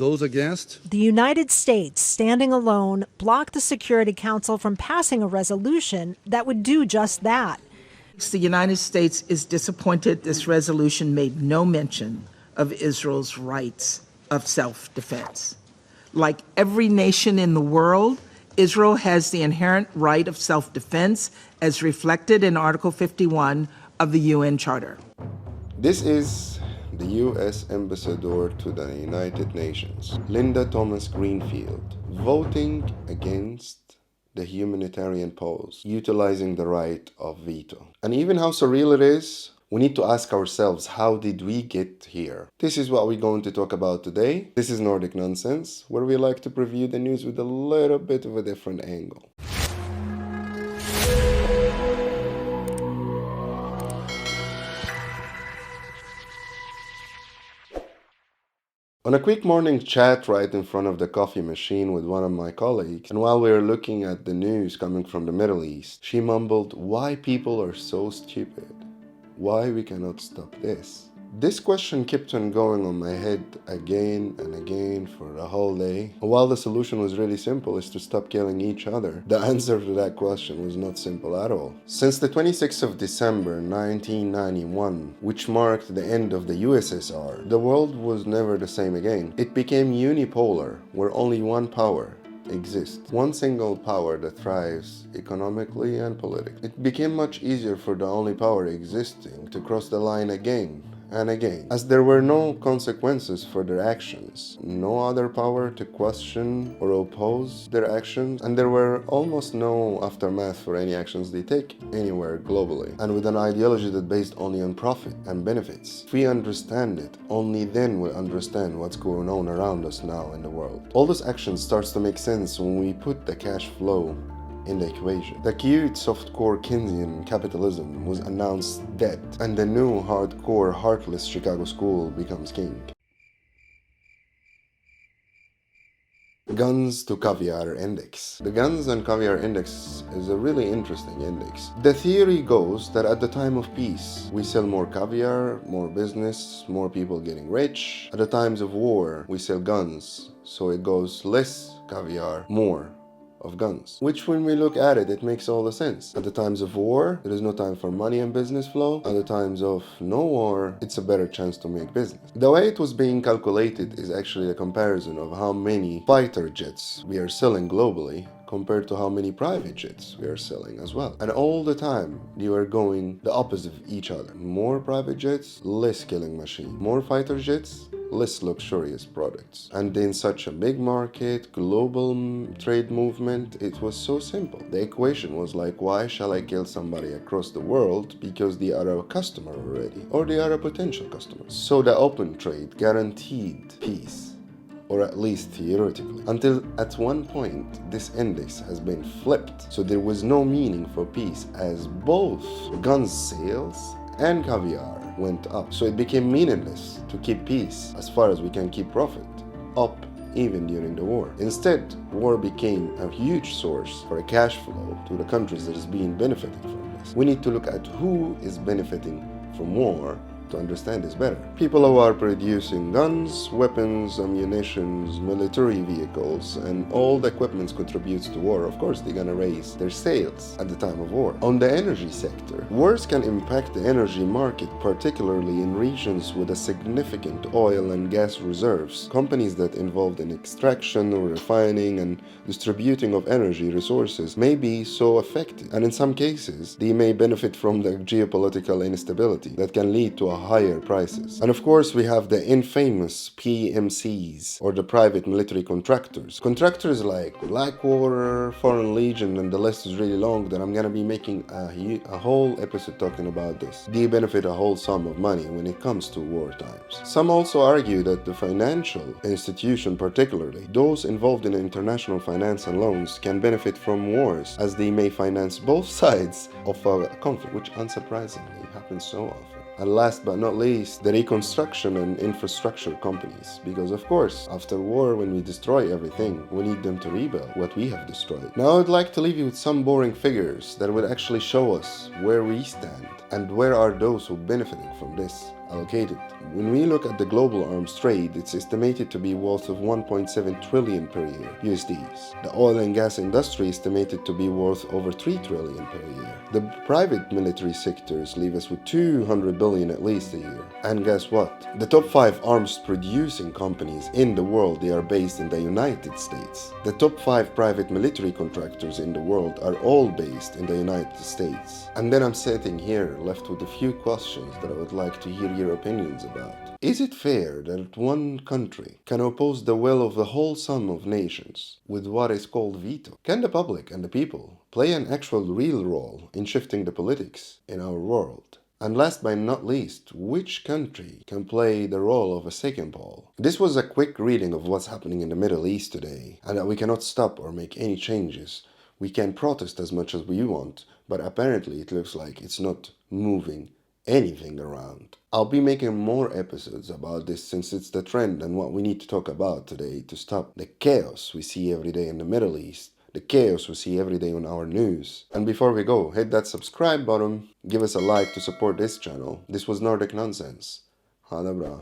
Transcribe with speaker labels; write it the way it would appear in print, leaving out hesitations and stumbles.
Speaker 1: Those against?
Speaker 2: The United States, standing alone, blocked the Security Council from passing a resolution that would do just that.
Speaker 3: The United States is disappointed this resolution made no mention of Israel's rights of self-defense. Like every nation in the world, Israel has the inherent right of self-defense as reflected in Article 51 of the UN Charter.
Speaker 4: This is the U.S. Ambassador to the United Nations, Linda Thomas Greenfield, voting against the humanitarian pause, utilizing the right of veto. And even how surreal it is, we need to ask ourselves, how did we get here? This is what we're going to talk about today. This is Nordic Nonsense, where we like to preview the news with a little bit of a different angle. On a quick morning chat right in front of the coffee machine with one of my colleagues, and while we were looking at the news coming from the Middle East, she mumbled, "Why people are so stupid? Why we cannot stop this?" This question kept on going on my head again and again for the whole day. While the solution was really simple, is to stop killing each other, the answer to that question was not simple at all. Since the 26th of December 1991, which marked the end of the USSR, the world was never the same again. It became unipolar, where only one power exists. One single power that thrives economically and politically. It became much easier for the only power existing to cross the line again and again, as there were no consequences for their actions, no other power to question or oppose their actions, and there were almost no aftermath for any actions they take anywhere globally. And with an ideology that based only on profit and benefits, if we understand it, only then we'll understand what's going on around us now in the world. All those actions starts to make sense when we put the cash flow in the equation. The cute soft-core Keynesian capitalism was announced dead, and the new hardcore heartless Chicago school becomes king. Guns to Caviar Index. The Guns and Caviar Index is a really interesting index. The theory goes that at the time of peace, we sell more caviar, more business, more people getting rich. At the times of war, we sell guns, so it goes less caviar, more of guns. Which when we look at it, it makes all the sense. At the times of war, there is no time for money and business flow. At the times of no war, it's a better chance to make business. The way it was being calculated is actually a comparison of how many fighter jets we are selling globally compared to how many private jets we are selling as well. And all the time, you are going the opposite of each other. More private jets, less killing machine. More fighter jets, less luxurious products. And in such a big market, global trade movement, it was so simple. The equation was like, why shall I kill somebody across the world because they are a customer already, or they are a potential customer? So the open trade guaranteed peace, or at least theoretically, until at one point this index has been flipped. So there was no meaning for peace, as both guns sales and caviar went up. So it became meaningless to keep peace as far as we can keep profit up even during the war. Instead, war became a huge source for a cash flow to the countries that is being benefiting from this. We need to look at who is benefiting from war to understand this better. People who are producing guns, weapons, ammunitions, military vehicles, and all the equipment contributes to war. Of course, they're gonna raise their sales at the time of war. On the energy sector, wars can impact the energy market, particularly in regions with a significant oil and gas reserves. Companies that involved in extraction or refining and distributing of energy resources may be so affected, and in some cases, they may benefit from the geopolitical instability that can lead to a higher prices. And of course, we have the infamous PMCs, or the private military contractors. Contractors like Blackwater, Foreign Legion, and the list is really long that I'm gonna be making a whole episode talking about this. They benefit a whole sum of money when it comes to war times. Some also argue that the financial institution, particularly those involved in international finance and loans, can benefit from wars, as they may finance both sides of a conflict, which unsurprisingly happens so often. And last but not least, the reconstruction and infrastructure companies. Because of course, after war, when we destroy everything, we need them to rebuild what we have destroyed. Now I'd like to leave you with some boring figures that would actually show us where we stand and where are those who are benefiting from this allocated. When we look at the global arms trade, it's estimated to be worth of 1.7 trillion per year USDs. The oil and gas industry is estimated to be worth over 3 trillion per year. The private military sectors leave us with 200 billion at least a year. And guess what? The top 5 arms producing companies in the world, they are based in the United States. The top 5 private military contractors in the world are all based in the United States. And then I'm sitting here left with a few questions that I would like to hear your opinions about. Is it fair that one country can oppose the will of the whole sum of nations with what is called veto? Can the public and the people play an actual real role in shifting the politics in our world? And last but not least, which country can play the role of a second pole? This was a quick reading of what's happening in the Middle East today, and that we cannot stop or make any changes. We can protest as much as we want, but apparently it looks like it's not moving anything around. I'll be making more episodes about this since it's the trend and what we need to talk about today to stop the chaos we see every day in the Middle East, the chaos we see every day on our news. And before we go, hit that subscribe button, give us a like to support this channel. This was Nordic Nonsense. Hada bra.